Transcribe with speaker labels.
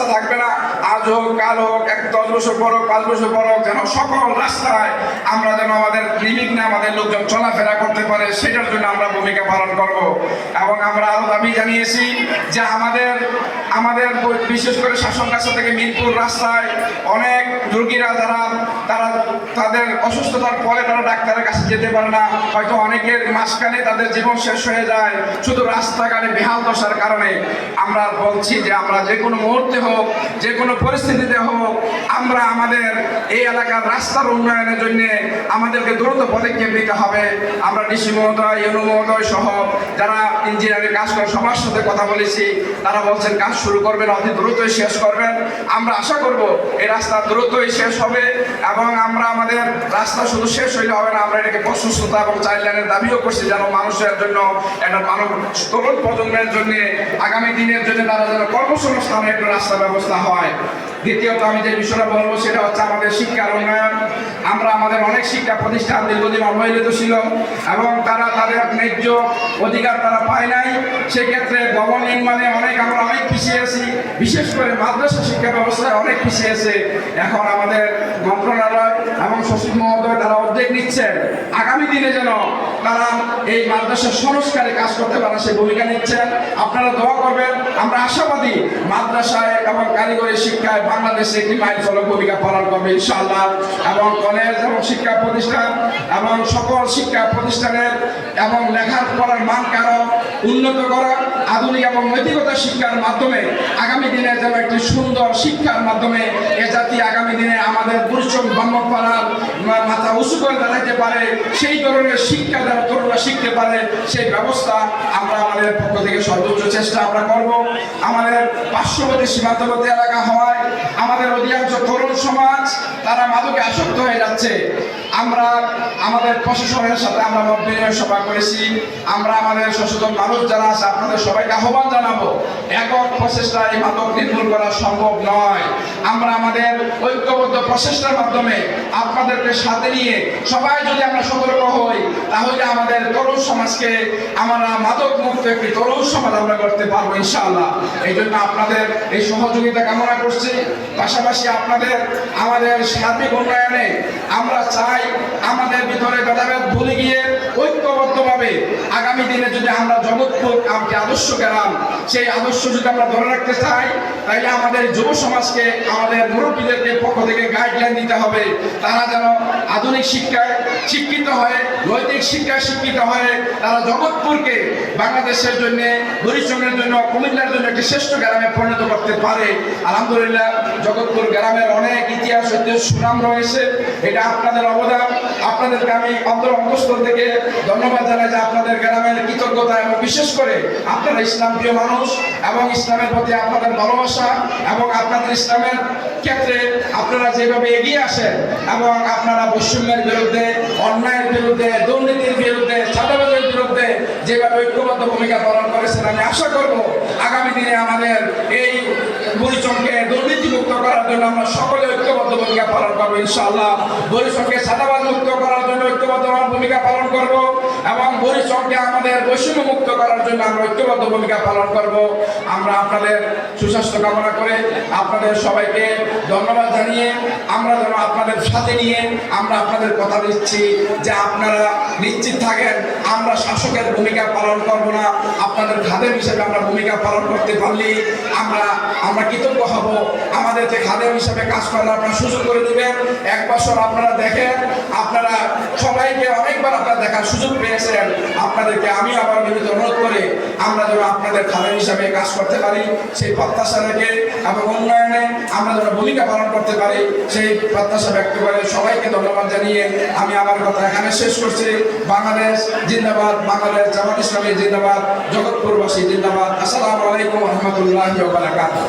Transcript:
Speaker 1: রাস্তা থাকবে না। আজ হোক, কাল হোক, 10 বছর পর হোক, 5 বছর পর হোক, যেন সকল রাস্তায় আমরা যেন আমাদের নির্বিঘ্নে আমাদের লোকজন চলাফেরা করতে পারে, সেটার জন্য আমরা ভূমিকা পালন করব। এবং আমরা আরো দাবি জানিয়েছি যে আমাদের বিশেষ করে শাসন কাছা থেকে মিরপুর রাস্তায় অনেক রোগীরা তারা তাদের অসুস্থতার পরে তারা ডাক্তারের কাছে যেতে পারে না, হয়তো অনেকের মাঝখানে তাদের জীবন শেষ হয়ে যায় শুধু রাস্তাঘাটে বেহাল দশার কারণে। আমরা বলছি যে আমরা যে কোনো মুহূর্তে হোক, যে কোনো পরিস্থিতিতে হোক, আমরা আমাদের এই এলাকার রাস্তার উন্নয়নের জন্য আমাদেরকে দ্রুত পদক্ষেপ নিতে হবে। আমরা ডিসি মহোদয়, ইউনো মহোদয় সহ যারা ইঞ্জিনিয়ারিং কাজ করে সবার সাথে কথা বলেছি, তারা বলছেন কাজ শুরু করবেন, অতি দ্রুতই শেষ করবেন। আমরা আশা করব এই রাস্তা দ্রুতই শেষ হবে এবং আমরা আমাদের রাস্তা শুধু শেষ হইলে হবে না, আমরা এটাকে প্রশস্ততা এবং 4 লেনের দাবিও করছি, যেন মানুষের জন্য একটা তরুণ প্রজন্মের জন্য আগামী দিনের জন্য তারা যেন কর্মসংস্থানের একটা রাস্তা ব্যবস্থা হয়। দ্বিতীয়ত আমি যে বিষয়টা বলবো সেটা হচ্ছে আমাদের শিক্ষার উন্নয়ন। আমরা আমাদের অনেক শিক্ষা প্রতিষ্ঠান দীর্ঘদিন অবহেলিত ছিল এবং তারা তাদের ন্যায্য অধিকার তারা পায় নাই। সেক্ষেত্রে ভবন নির্মাণে আমরা অনেক পিছিয়ে আছি, বিশেষ করে মাদ্রাসা শিক্ষা ব্যবস্থায় অনেক পিছিয়ে আছে। এখন আমাদের মন্ত্রণালয় এবং সচিব মহোদয় তারা উদ্যোগ নিচ্ছেন আগামী দিনে যেন তারা এই মাদ্রাসা সংস্কারে কাজ করতে পারে, সে ভূমিকা নিচ্ছেন। আপনারা দোয়া করবেন। আমরা আশাবাদী মাদ্রাসায় এবং কারিগরি শিক্ষায় বাংলাদেশে একটি মাইল ফলক ভূমিকা পালন করবে ইনশাআল্লাহ। এবং কলেজ এবং শিক্ষা প্রতিষ্ঠান এবং সকল শিক্ষা প্রতিষ্ঠানের এবং লেখাপড়ার মানকে আরো উন্নত করা, আধুনিক এবং নৈতিকতা শিক্ষার মাধ্যমে আগামী দিনে যেন একটি সুন্দর শিক্ষার মাধ্যমে এ জাতি আগামী দিনে আমাদের পরিশ্রম ব্রাহ্মণপাড়ার মাথা উঁচু করে দাঁড়াইতে পারে, সেই ধরনের শিক্ষা যারা তরুণরা শিখতে পারে, সেই ব্যবস্থা আমরা আমাদের পক্ষ থেকে সর্বোচ্চ চেষ্টা আমরা করব। আমাদের পার্শ্ববর্তী সীমান্তবর্তী এলাকা হওয়ায় আমাদের অধিকাংশ তরুণ সমাজ তারা মাদকে আসক্ত হয়ে যাচ্ছে। আমরা আমাদের প্রশাসনের সাথে আমরা মত বিনিময় সভা করেছি। আমরা আমাদের সচেতন মানুষ যারা আছে আপনাদের সবাইকে আহ্বান জানাবো, একক প্রচেষ্টায় এই মাদক নির্মূল করা সম্ভব নয়। আমরা আমাদের ঐক্যবদ্ধ প্রচেষ্টার মাধ্যমে আপনাদেরকে সাথে নিয়ে সবাই যদি আমরা সতর্ক হই, তাহলে আমাদের তরুণ সমাজকে আমরা মাদক মুক্ত একটি তরুণ সমাজ আমরা করতে পারবো ইনশাআল্লাহ। এই জন্য আপনাদের এই সহযোগিতা কামনা করছি। পাশাপাশি আমাদের সার্বিক উন্নয়নে আমরা চাই আমাদের ভিতরে ভেদাভেদ ভুলে গিয়ে ঐক্যবদ্ধভাবে আগামী দিনে যদি আমরা জগৎপুর আমাকে আদর্শ গেলাম, সেই আদর্শ যদি আমরা ধরে রাখতে চাই, তাইলে আমাদের যুব সমাজকে আমাদের মুরব্বীদেরকে পক্ষ থেকে গাইডলাইন দিতে হবে। তারা যেন আধুনিক শিক্ষায় শিক্ষিত হয়, নৈতিক শিক্ষায় শিক্ষিত হয়, তারা জগৎপুরকে বাংলাদেশের জন্য, বরিশালের জন্য, কুমিল্লার জন্য একটি শ্রেষ্ঠ গ্রামে পরিণত করতে পারে। আলহামদুলিল্লাহ, জগৎপুর গ্রামের অনেক ইতিহাস ঐতিহ্য সুনাম রয়েছে। এটা আপনাদের অবদান। আপনাদেরকে আমি অন্তঃস্থল থেকে ধন্যবাদ জানাই যে আপনাদের গ্রামের কৃতজ্ঞতা এবং বিশেষ করে আপনারা ইসলাম প্রিয় মানুষ এবং ইসলামের প্রতি আপনাদের ভালোবাসা এবং আপনাদের ইসলামের ক্ষেত্রে আপনারা যেভাবে এগিয়ে আসেন এবং আপনারা বৈষম্যের বিরুদ্ধে, অন্যায়ের বিরুদ্ধে, দুর্নীতির বিরুদ্ধে, চাঁদাবাজের বিরুদ্ধে যেভাবে ঐক্যবদ্ধ ভূমিকা পালন করেছেন, আমি আশা করব আগামী দিনে আমাদের এই বরিশালকে দুর্নীতিমুক্ত করার জন্য আমরা সকলে ঐক্যবদ্ধ ভূমিকা পালন করবো ইনশাআল্লাহ। বরিশালকে চাঁদাবাজ মুক্ত করার জন্য ঐক্যবদ্ধ ভূমিকা পালন করব এবং বরিশালকে আমাদের বৈষম্য মুক্ত করার জন্য আমরা ঐক্যবদ্ধ ভূমিকা পালন করব। আমরা আপনাদের সুস্বাস্থ্য কামনা করে আপনাদের সবাইকে ধন্যবাদ জানিয়ে আমরা যেন আপনাদের সাথে নিয়ে আমরা আপনাদের কথা দিচ্ছি যে আপনারা নিশ্চিত থাকেন, আমরা শাসকের ভূমিকা পালন করব না, আপনাদের খাদেম হিসেবে আমরা ভূমিকা পালন করতে পারলে আমরা কৃতজ্ঞ হব। আমাদেরকে খাদেম হিসেবে কাজ করার আপনারা সুযোগ করে দিবেন। 1 বছর আপনারা দেখেন, আপনারা সবাইকে অনেকবার আপনারা দেখার সুযোগ পেয়েছেন। আপনাদেরকে আমি আবার বিনীত অনুরোধ করে আমরা যেন আপনাদের খাদেম হিসাবে কাজ করতে পারি, সেই প্রত্যাশা রেখে এবং উন্নয়নে আমরা যেন ভূমিকা পালন করতে পারি, সেই প্রত্যাশা ব্যক্ত করে সবাইকে ধন্যবাদ জানিয়ে আমি আমার কথা এখানে শেষ করছি। বাংলাদেশ জিন্দাবাদ, বাংলাদেশ জামাত ইসলামী জিন্দাবাদ, জগৎপুরবাসী জিন্দাবাদ। আসসালামু আলাইকুম ওয়া রাহমাতুল্লাহি ওয়া বারাকাতুহু।